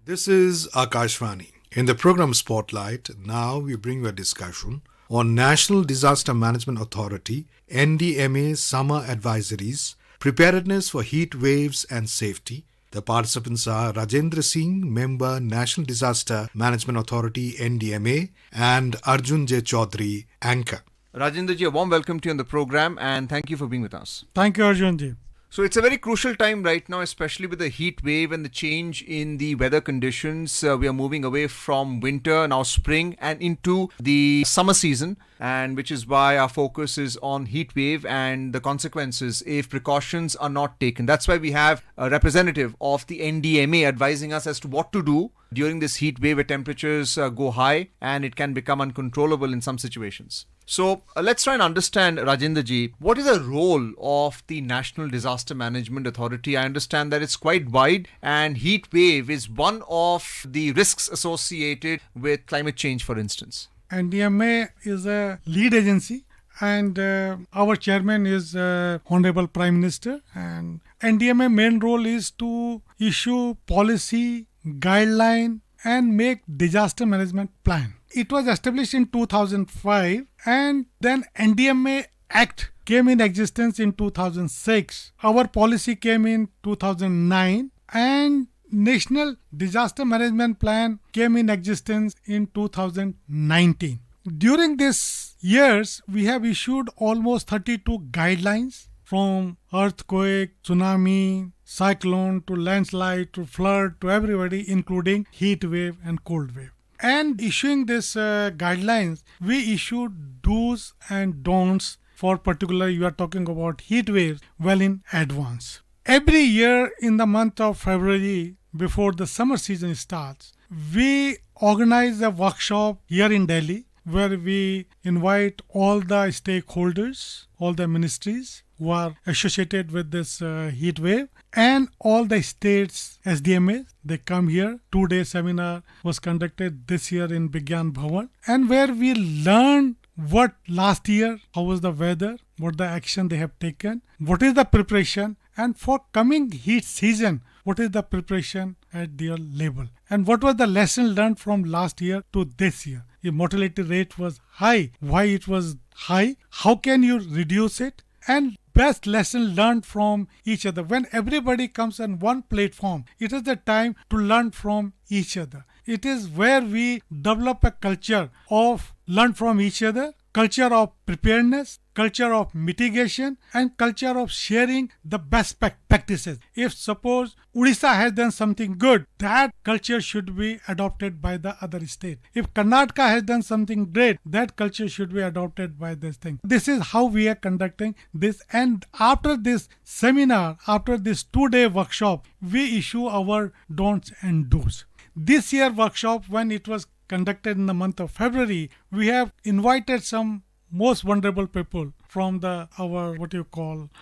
This is Akashvani. In the program Spotlight, now we bring you a discussion on National Disaster Management Authority NDMA Summer Advisories, Preparedness for Heat Waves and Safety. The participants are Rajendra Singh, Member, National Disaster Management Authority NDMA, and Arjun J. Chaudhary, Anchor. Rajendra ji, a warm welcome to you on the program and thank you for being with us. Thank you, Arjun ji. So it's a very crucial time right now, especially with the heat wave and the change in the weather conditions. We are moving away from winter, now spring, and into the summer season, and which is why our focus is on heat wave and the consequences if precautions are not taken. That's why we have a representative of the NDMA advising us as to what to do during this heat wave where temperatures go high and it can become uncontrollable in some situations. So let's try and understand, Rajendra ji, what is the role of the National Disaster Management Authority? I understand that it's quite wide and heat wave is one of the risks associated with climate change, for instance. NDMA is a lead agency and our chairman is Honorable Prime Minister, and NDMA main role is to issue policy, guideline and make disaster management plan. It was established in 2005 and then NDMA Act came in existence in 2006. Our policy came in 2009 and National Disaster Management Plan came in existence in 2019. During these years, we have issued almost 32 guidelines from earthquake, tsunami, cyclone to landslide to flood to everybody, including heat wave and cold wave. And issuing these guidelines, we issued do's and don'ts for particular, you are talking about heat waves, well in advance. Every year in the month of February, before the summer season starts, we organize a workshop here in Delhi where we invite all the stakeholders, all the ministries who are associated with this heat wave and all the states SDMA. They come here. 2-day seminar was conducted this year in Vigyan Bhavan, and where we learn what last year, how was the weather, what the action they have taken, what is the preparation, and for coming heat season, what is the preparation at their level, and what was the lesson learned from last year to this year. If mortality rate was high, why it was high, how can you reduce it, and best lesson learned from each other. When everybody comes on one platform, it is the time to learn from each other. It is where we develop a culture of learn from each other, culture of preparedness, culture of mitigation, and culture of sharing the best practices. If suppose Odisha has done something good, that culture should be adopted by the other state. If Karnataka has done something great, that culture should be adopted by this thing. This is how we are conducting this, and after this seminar, after this 2-day workshop, we issue our don'ts and do's. This year workshop, when it was conducted in the month of February, we have invited some most vulnerable people from our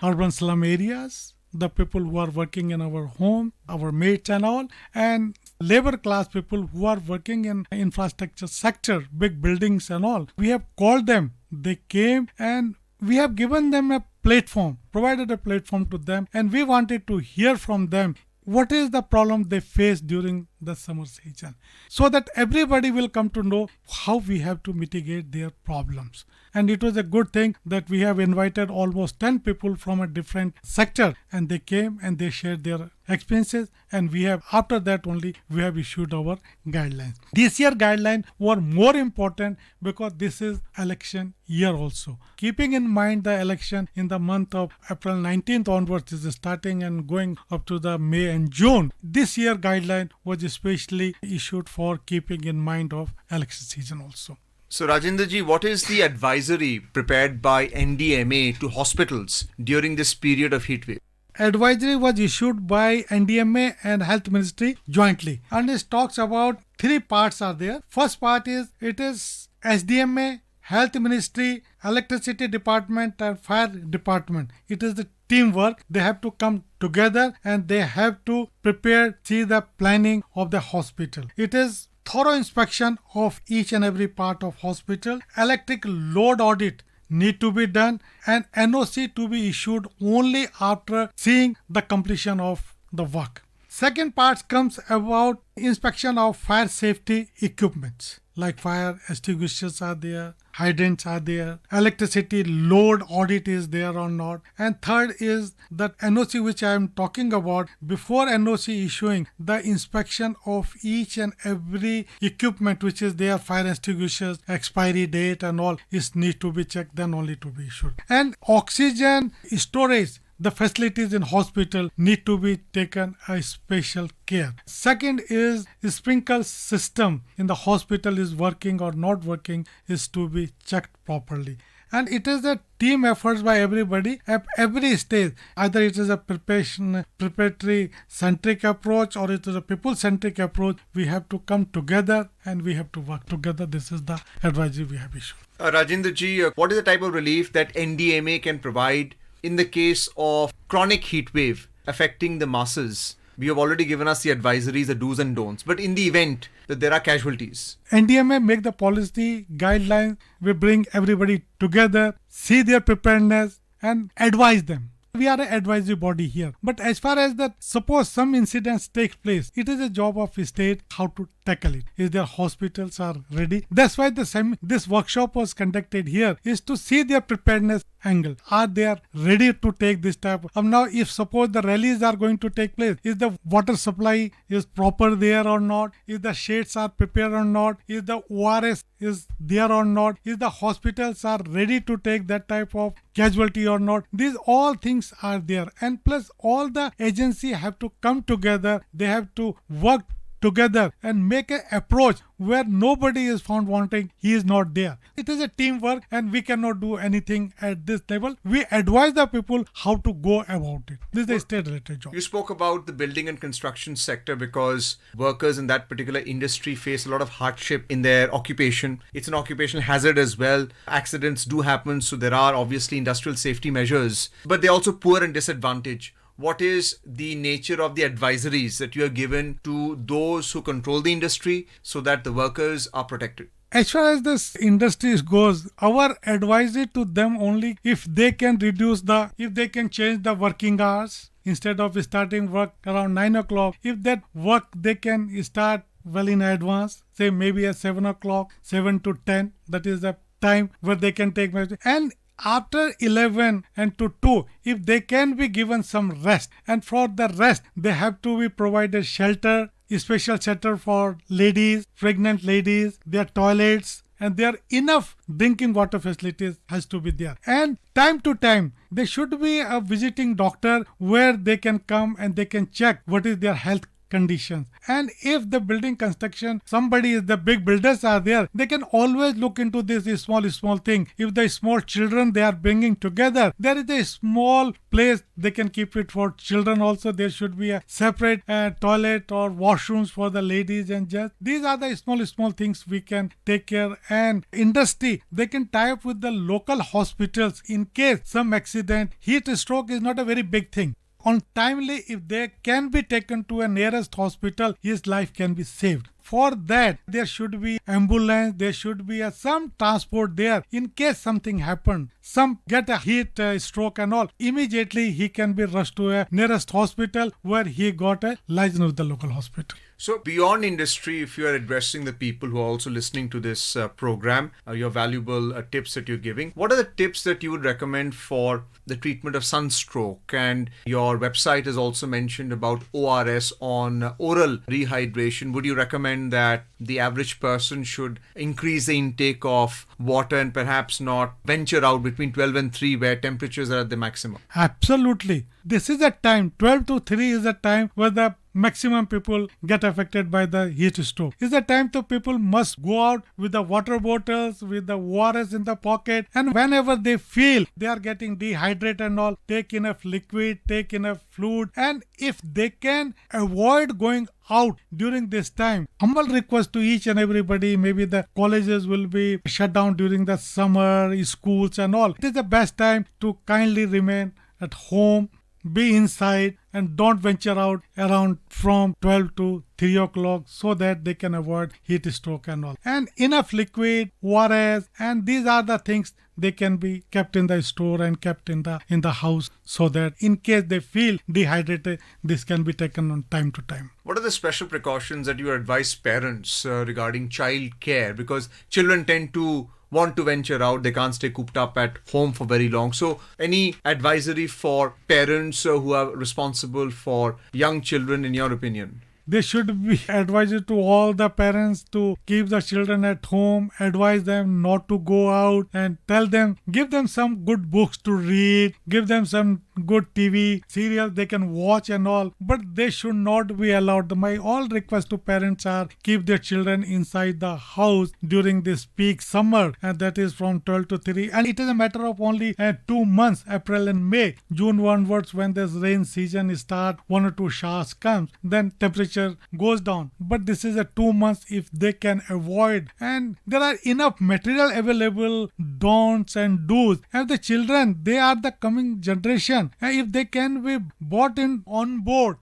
urban slum areas, the people who are working in our home, our mates and all, and labor class people who are working in infrastructure sector, big buildings and all. We have called them, they came, and we have given them a platform, provided a platform to them, and we wanted to hear from them what is the problem they face during the summer season, so that everybody will come to know how we have to mitigate their problems. And it was a good thing that we have invited almost 10 people from a different sector, and they came and they shared their experiences, and we have, after that only, we have issued our guidelines. This year guidelines were more important because this is election year also. Keeping in mind the election in the month of April 19th onwards is starting and going up to the May and June, this year guideline was especially issued for keeping in mind of election season also. So Rajendra ji, what is the advisory prepared by NDMA to hospitals during this period of heat wave? Advisory was issued by NDMA and Health Ministry jointly, and it talks about 3 parts are there. First part is, it is SDMA, Health Ministry, Electricity Department and Fire Department. It is the teamwork. They have to come together and they have to prepare, see the planning of the hospital. It is thorough inspection of each and every part of hospital. Electric load audit need to be done, and NOC to be issued only after seeing the completion of the work. Second part comes about inspection of fire safety equipments. Like fire extinguishers are there, hydrants are there, electricity load audit is there or not. And third is that NOC which I am talking about. Before NOC issuing, the inspection of each and every equipment which is there, fire extinguishers, expiry date and all, is need to be checked, then only to be issued. And oxygen storage, the facilities in hospital need to be taken a special care. Second is the sprinkler system in the hospital is working or not working is to be checked properly. And it is a team efforts by everybody at every stage. Either it is a preparatory centric approach or it is a people centric approach. We have to come together and we have to work together. This is the advisory we have issued. Rajinder ji, what is the type of relief that NDMA can provide in the case of chronic heat wave affecting the masses? We have already given us the advisories, the do's and don'ts. But in the event that there are casualties, NDMA make the policy guidelines. We bring everybody together, see their preparedness and advise them. We are an advisory body here. But as far as that, suppose some incidents take place, it is a job of state how to tackle it. Is their hospitals are ready? That's why this workshop was conducted here, is to see their preparedness angle. Are they ready to take this type of now? If suppose the rallies are going to take place, is the water supply is proper there or not? Is the shades are prepared or not? Is the ORS is there or not? Is the hospitals are ready to take that type of casualty or not? These all things are there, and plus all the agency have to come together. They have to work together and make an approach where nobody is found wanting, he is not there. It is a teamwork and we cannot do anything at this level. We advise the people how to go about it. This is a state-related job. You spoke about the building and construction sector because workers in that particular industry face a lot of hardship in their occupation. It's an occupational hazard as well. Accidents do happen, so there are obviously industrial safety measures, but they're also poor and disadvantaged. What is the nature of the advisories that you are given to those who control the industry so that the workers are protected? As far as this industry goes, our advisory to them only if they can if they can change the working hours. Instead of starting work around 9 o'clock, if that work they can start well in advance, say maybe at 7 o'clock, 7 to 10, that is the time where they can take measures. And after 11 and to 2, if they can be given some rest, and for the rest they have to be provided shelter, special shelter for ladies, pregnant ladies, their toilets, and there enough drinking water facilities has to be there. And time to time there should be a visiting doctor where they can come and they can check what is their health conditions. And if the building construction, somebody is the big builders are there, they can always look into this small thing. If the small children they are bringing together, there is a small place they can keep it for children also. There should be a separate toilet or washrooms for the ladies and gents. These are the small things we can take care. And industry, they can tie up with the local hospitals in case some accident. Heat stroke is not a very big thing. On timely, if they can be taken to a nearest hospital, his life can be saved. For that, there should be ambulance, there should be some transport there. In case something happened, some get a heat stroke and all, immediately he can be rushed to a nearest hospital where he got a license with the local hospital. So beyond industry, if you are addressing the people who are also listening to this program, your valuable tips that you're giving, what are the tips that you would recommend for the treatment of sunstroke? And your website has also mentioned about ORS on oral rehydration. Would you recommend that the average person should increase the intake of water and perhaps not venture out between 12 and 3 where temperatures are at the maximum? Absolutely. This is a time, 12 to 3 is a time where the maximum people get affected by the heat stroke. It's the time that people must go out with the water bottles, with the ORS in the pocket, and whenever they feel they are getting dehydrated and all, take enough liquid, take enough fluid, and if they can avoid going out during this time, humble request to each and everybody, maybe the colleges will be shut down during the summer, schools and all. It is the best time to kindly remain at home, be inside and don't venture out around from 12 to 3 o'clock so that they can avoid heat stroke and all. And enough liquid, ORS, and these are the things they can be kept in the store and kept in the house so that in case they feel dehydrated, this can be taken on time to time. What are the special precautions that you advise parents regarding child care? Because children tend to want to venture out, they can't stay cooped up at home for very long. So any advisory for parents who are responsible for young children in your opinion? They should be advised to all the parents to keep the children at home, advise them not to go out, and tell them, give them some good books to read, give them some good TV serials they can watch and all, but they should not be allowed. My all request to parents are keep their children inside the house during this peak summer, and that is from 12 to 3, and it is a matter of only 2 months, April and May. June onwards, when this rain season starts, 1 or 2 showers comes, then temperature goes down. But this is a 2 months if they can avoid, and there are enough material available, don'ts and do's, and the children, they are the coming generation, and if they can be bought in on board,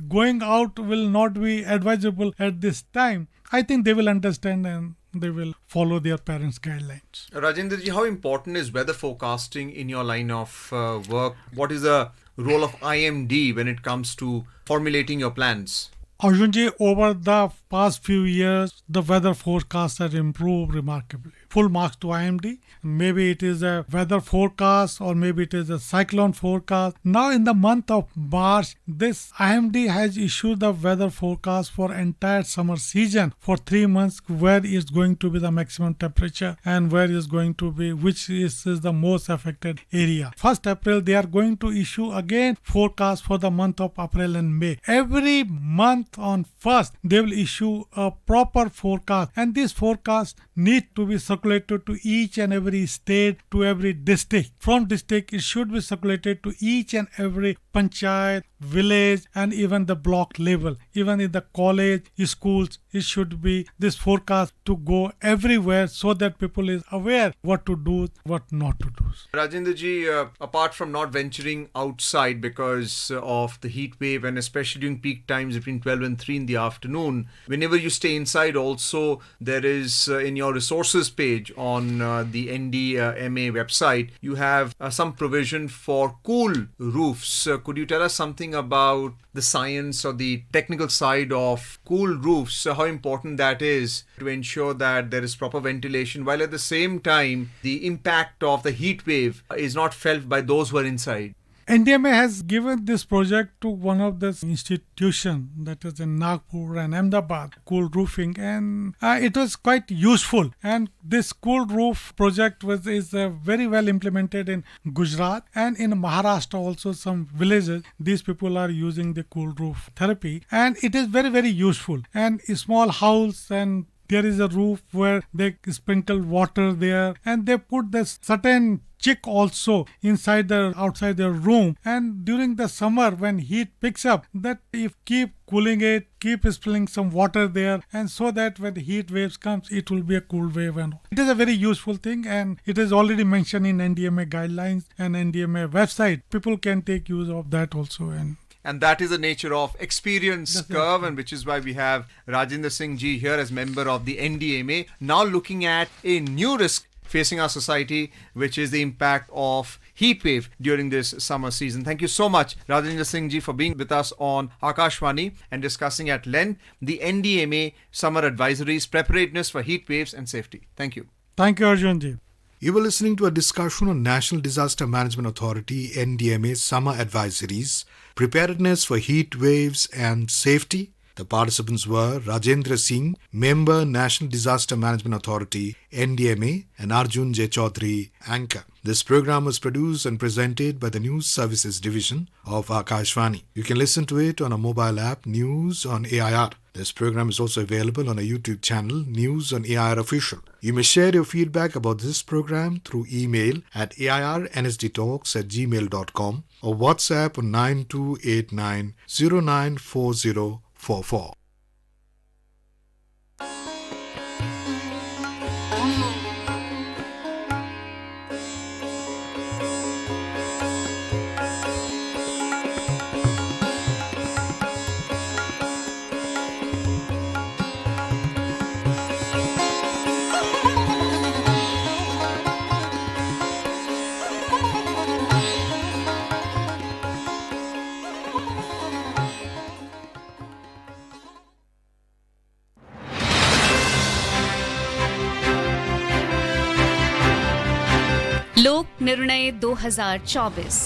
going out will not be advisable at this time. I think they will understand and they will follow their parents' guidelines. Rajendra ji, how important is weather forecasting in your line of work? What is the role of IMD when it comes to formulating your plans? Arjunji, over the past few years, the weather forecasts have improved remarkably. Full marks to IMD. Maybe it is a weather forecast or maybe it is a cyclone forecast. Now in the month of March, this IMD has issued the weather forecast for entire summer season for 3 months, where is going to be the maximum temperature and where is going to be, which is the most affected area. 1st April, they are going to issue again forecast for the month of April and May. Every month on 1st, they will issue a proper forecast, and this forecast need to be circulated to each and every state, to every district. From district, it should be circulated to each and every panchayat, village, and even the block level. Even in the college, schools, it should be this forecast to go everywhere so that people is aware what to do, what not to do. Rajendra ji, apart from not venturing outside because of the heat wave, and especially during peak times between 12 and 3 in the afternoon, whenever you stay inside also, there is in your resources page on the NDMA website, you have some provision for cool roofs. Could you tell us something about the science or the technical side of cool roofs, how important that is to ensure that there is proper ventilation, while at the same time the impact of the heat wave is not felt by those who are inside? NDMA has given this project to one of the institutions that is in Nagpur and Ahmedabad, cool roofing, and it was quite useful. And this cool roof project is very well implemented in Gujarat and in Maharashtra also. Some villages, these people are using the cool roof therapy, and it is very, very useful. And a small house, and there is a roof where they sprinkle water there, and they put this certain chick also outside their room, and during the summer when heat picks up, that if keep cooling it, keep spilling some water there, and so that when the heat waves comes, it will be a cool wave. And it is a very useful thing, and it is already mentioned in NDMA guidelines and NDMA website. People can take use of that also. And that is the nature of experience curve, and which is why we have Rajendra Singh ji here as member of the NDMA, now looking at a new risk facing our society, which is the impact of heat wave during this summer season. Thank you so much, Rajendra Singh ji, for being with us on Akashvani and discussing at length the NDMA summer advisories, preparedness for heat waves and safety. Thank you. Thank you, Arjun ji. You were listening to a discussion on National Disaster Management Authority NDMA summer advisories, preparedness for heat waves and safety. The participants were Rajendra Singh, member National Disaster Management Authority NDMA, and Arjun J. Chaudhary, anchor. This program was produced and presented by the News Services Division of Akashvani. You can listen to it on a mobile app, News on AIR. This program is also available on a YouTube channel, News on AIR Official. You may share your feedback about this program through email at airnsdtalks@gmail.com or WhatsApp on 9289 094044. लोक निर्णय 2024।